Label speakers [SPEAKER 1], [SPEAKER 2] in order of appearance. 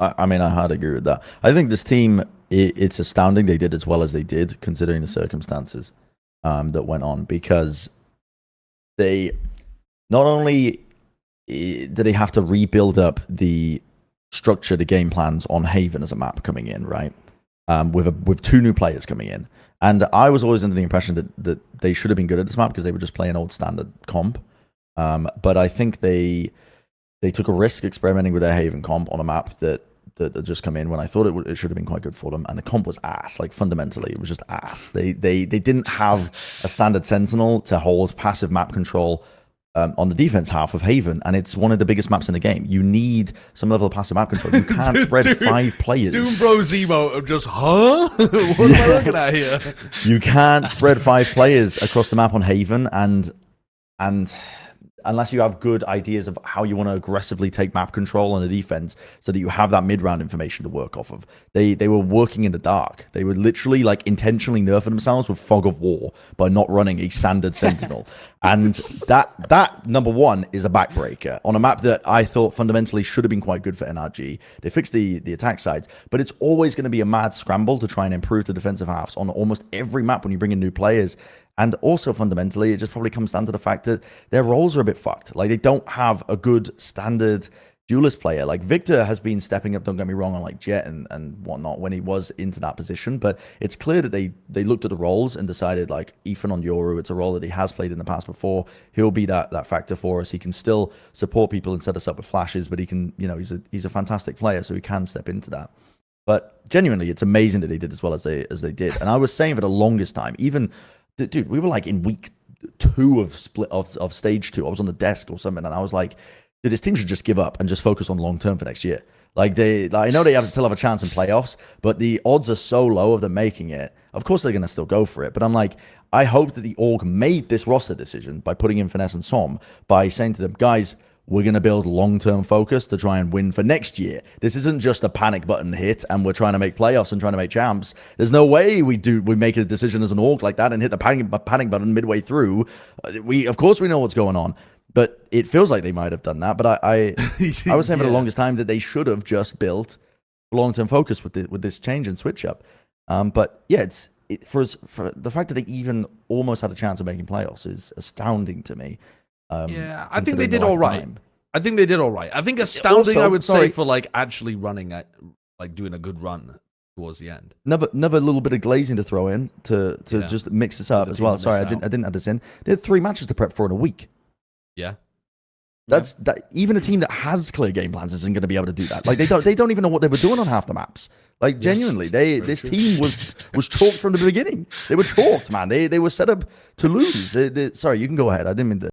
[SPEAKER 1] I mean, I hard agree with that. I think this team, it's astounding they did as well as they did, considering the circumstances that went on, because they not only did they have to rebuild up the structure, the game plans on Haven as a map coming in, right? With 2 new players coming in. And I was always under the impression that they should have been good at this map because they were just playing old standard comp. But I think they took a risk experimenting with their Haven comp on a map that had just come in when I thought it should have been quite good for them. And the comp was ass. Like, fundamentally, it was just ass. They didn't have a standard Sentinel to hold passive map control on the defense half of Haven, and it's one of the biggest maps in the game. You need some level of passive map control. You can't spread 5 players.
[SPEAKER 2] Doom Bros emo of just, huh? What am I looking at here?
[SPEAKER 1] You can't spread 5 players across the map on Haven, and unless you have good ideas of how you want to aggressively take map control on the defense so that you have that mid-round information to work off of. They were working in the dark. They were literally like intentionally nerfing themselves with Fog of War by not running a standard Sentinel. And that number one is a backbreaker on a map that I thought fundamentally should have been quite good for NRG. They fixed the attack sides, but it's always going to be a mad scramble to try and improve the defensive halves on almost every map when you bring in new players. And also, fundamentally, it just probably comes down to the fact that their roles are a bit fucked. Like, they don't have a good standard duelist player. Like, Victor has been stepping up, don't get me wrong, on like Jet and whatnot when he was into that position. But it's clear that they looked at the roles and decided, like, Ethan on Yoru, it's a role that he has played in the past before. He'll be that factor for us. He can still support people and set us up with flashes, but he can, you know, he's a fantastic player, so he can step into that. But genuinely, it's amazing that they did as well as they did. And I was saying for the longest time, even... Dude, we were like in week 2 of stage 2. I was on the desk or something, and I was like, dude, this team should just give up and just focus on long term for next year. Like, I know they still have a chance in playoffs, but the odds are so low of them making it. Of course, they're going to still go for it. But I'm like, I hope that the org made this roster decision by putting in Finesse and Som, by saying to them, guys, we're going to build long-term focus to try and win for next year. This isn't just a panic button hit and we're trying to make playoffs and trying to make champs. There's no way we make a decision as an org like that and hit the panic button midway through. Of course we know what's going on, but it feels like they might have done that. But I was saying for the longest time that they should have just built long-term focus with this change and switch up. But yeah, for the fact that they even almost had a chance of making playoffs is astounding to me.
[SPEAKER 2] Yeah, I think they did all right. I think astounding, I would say, for like actually running at, like, doing a good run towards the end.
[SPEAKER 1] Another little bit of glazing to throw in to just mix this up as well. Sorry, I didn't add this in. They had 3 matches to prep for in a week.
[SPEAKER 2] Yeah.
[SPEAKER 1] That even a team that has clear game plans isn't going to be able to do that. Like, they don't even know what they were doing on half the maps. Like, genuinely, this team was chalked from the beginning. They were chalked, man. They were set up to lose. Sorry, you can go ahead. I didn't mean to.